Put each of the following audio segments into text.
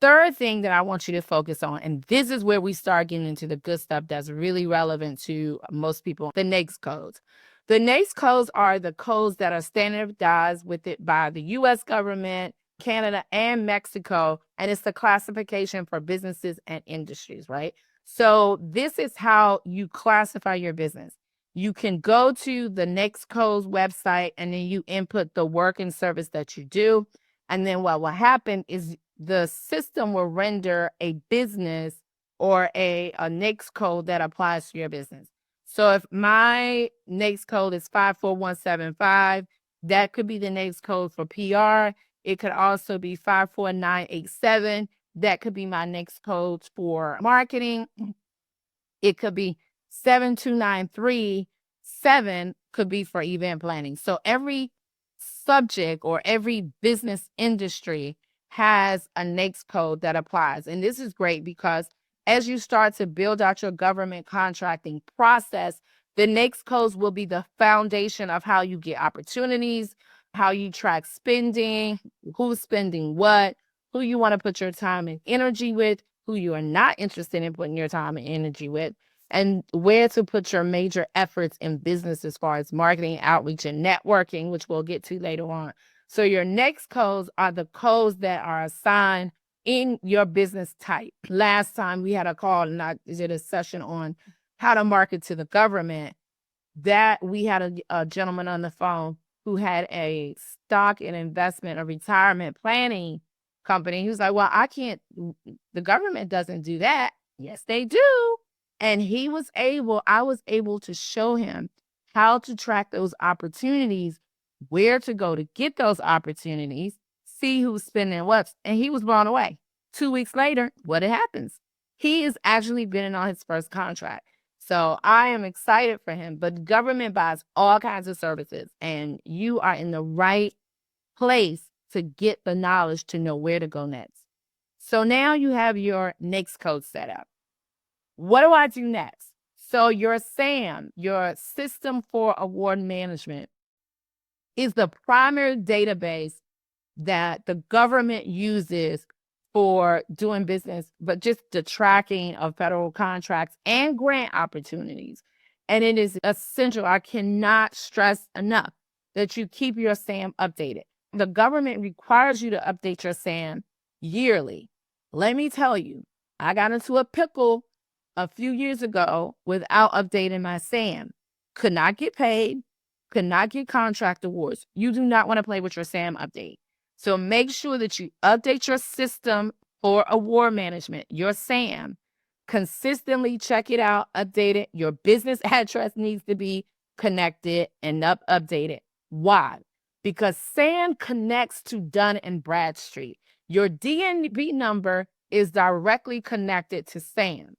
Third thing that I want you to focus on, and this is where we start getting into the good stuff that's really relevant to most people, the NAICS codes. The NAICS codes are the codes that are standardized with it by the U.S. government, Canada, and Mexico, and it's the classification for businesses and industries, right? So this is how you classify your business. You can go to the NAICS codes website, and then you input the work and service that you do. And then what will happen is the system will render a business or a NAICS code that applies to your business. So if my NAICS code is 54175, that could be the NAICS code for PR. It could also be 54987. That could be my NAICS codes for marketing. It could be 72937 could be for event planning. So every subject or every business industry has a NAICS code that applies. And this is great because as you start to build out your government contracting process, the NAICS codes will be the foundation of how you get opportunities, how you track spending, who's spending what, who you want to put your time and energy with, who you are not interested in putting your time and energy with, and where to put your major efforts in business as far as marketing, outreach, and networking, which we'll get to later on. So your NAICS codes are the codes that are assigned in your business type. Last time we had a call and I did a session on how to market to the government. That we had a gentleman on the phone who had a stock and investment or retirement planning company. He was like, well, the government doesn't do that. Yes, they do. And I was able to show him how to track those opportunities, where to go to get those opportunities, see who's spending what. And he was blown away. 2 weeks later, what happens? He is actually bidding on his first contract. So I am excited for him, but government buys all kinds of services and you are in the right place to get the knowledge to know where to go next. So now you have your NAICS code set up. What do I do next? So your SAM, your System for Award Management, is the primary database that the government uses for doing business, but just the tracking of federal contracts and grant opportunities. And it is essential. I cannot stress enough that you keep your SAM updated. The government requires you to update your SAM yearly. Let me tell you, I got into a pickle a few years ago without updating my SAM. Could not get paid, could not get contract awards. You do not want to play with your SAM update. So make sure that you update your System for Award Management, your SAM. Consistently check it out, update it. Your business address needs to be connected and updated. Why? Because SAM connects to Dun and Bradstreet. Your DNB number is directly connected to SAM.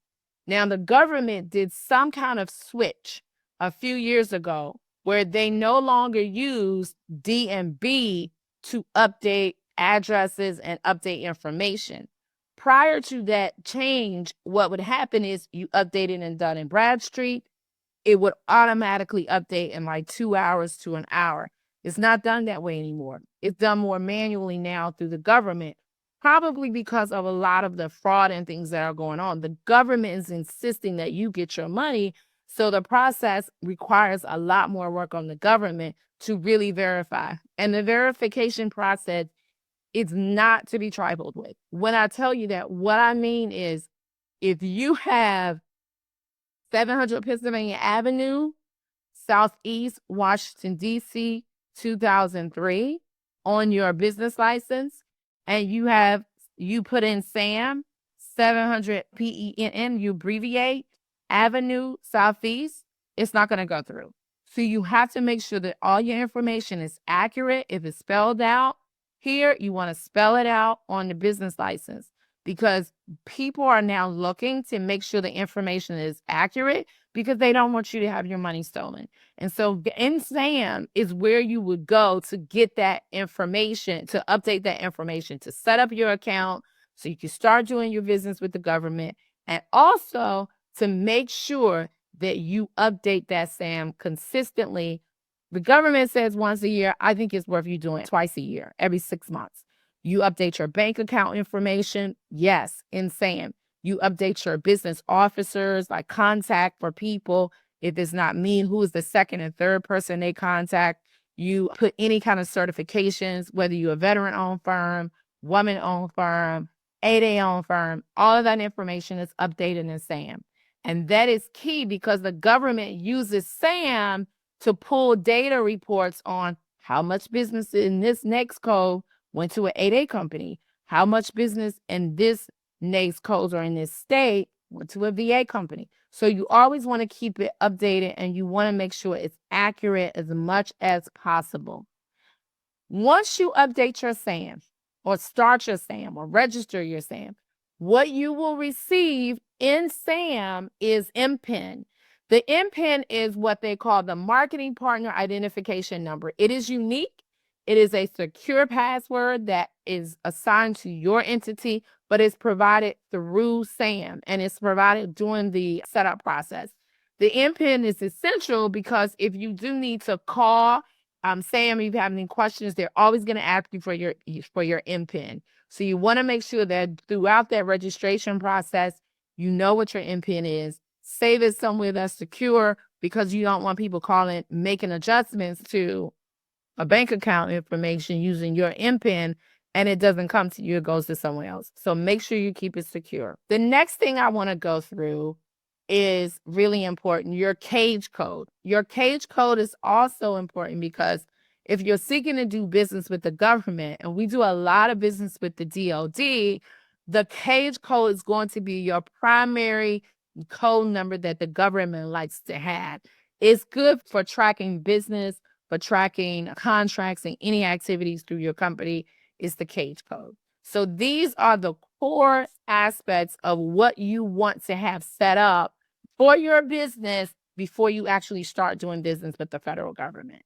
Now, the government did some kind of switch a few years ago where they no longer use DNB to update addresses and update information. Prior to that change, what would happen is you update it in Dun and Bradstreet, it would automatically update in like 2 hours to an hour. It's not done that way anymore. It's done more manually now through the government, probably because of a lot of the fraud and things that are going on. The government is insisting that you get your money, so the process requires a lot more work on the government to really verify. And the verification process is not to be trifled with. When I tell you that, what I mean is if you have 700 Pennsylvania Avenue, Southeast Washington, D.C., 2003 on your business license, and you put in SAM, 700 PENN, you abbreviate, Avenue, Southeast, it's not going to go through. So you have to make sure that all your information is accurate. If it's spelled out here, you want to spell it out on the business license because people are now looking to make sure the information is accurate because they don't want you to have your money stolen. And so in SAM is where you would go to get that information, to update that information, to set up your account so you can start doing your business with the government, and also to make sure that you update that SAM consistently. The government says once a year. I think it's worth you doing twice a year, every 6 months. You update your bank account information, yes, in SAM. You update your business officers, like contact for people. If it's not me, who is the second and third person they contact? You put any kind of certifications, whether you're a veteran-owned firm, woman-owned firm, 8A-owned firm, all of that information is updated in SAM. And that is key because the government uses SAM to pull data reports on how much business in this NAICS code went to an 8A company, how much business in this NAICS codes or in this state went to a VA company. So you always want to keep it updated and you want to make sure it's accurate as much as possible. Once you update your SAM or start your SAM or register your SAM, what you will receive in SAM is MPIN. The MPIN is what they call the Marketing Partner Identification Number. It is unique. It is a secure password that is assigned to your entity, but it's provided through SAM and it's provided during the setup process. The MPIN is essential because if you do need to call SAM, if you have any questions, they're always going to ask you for your MPIN. So you want to make sure that throughout that registration process, you know what your MPIN is. Save it somewhere that's secure because you don't want people calling, making adjustments to a bank account information using your MPIN and it doesn't come to you, it goes to someone else. So make sure you keep it secure. The next thing I want to go through is really important, your cage code. Your cage code is also important because if you're seeking to do business with the government, and we do a lot of business with the DoD, the cage code is going to be your primary code number that the government likes to have. It's good for tracking business, for tracking contracts and any activities through your company is the cage code. So these are the core aspects of what you want to have set up for your business before you actually start doing business with the federal government.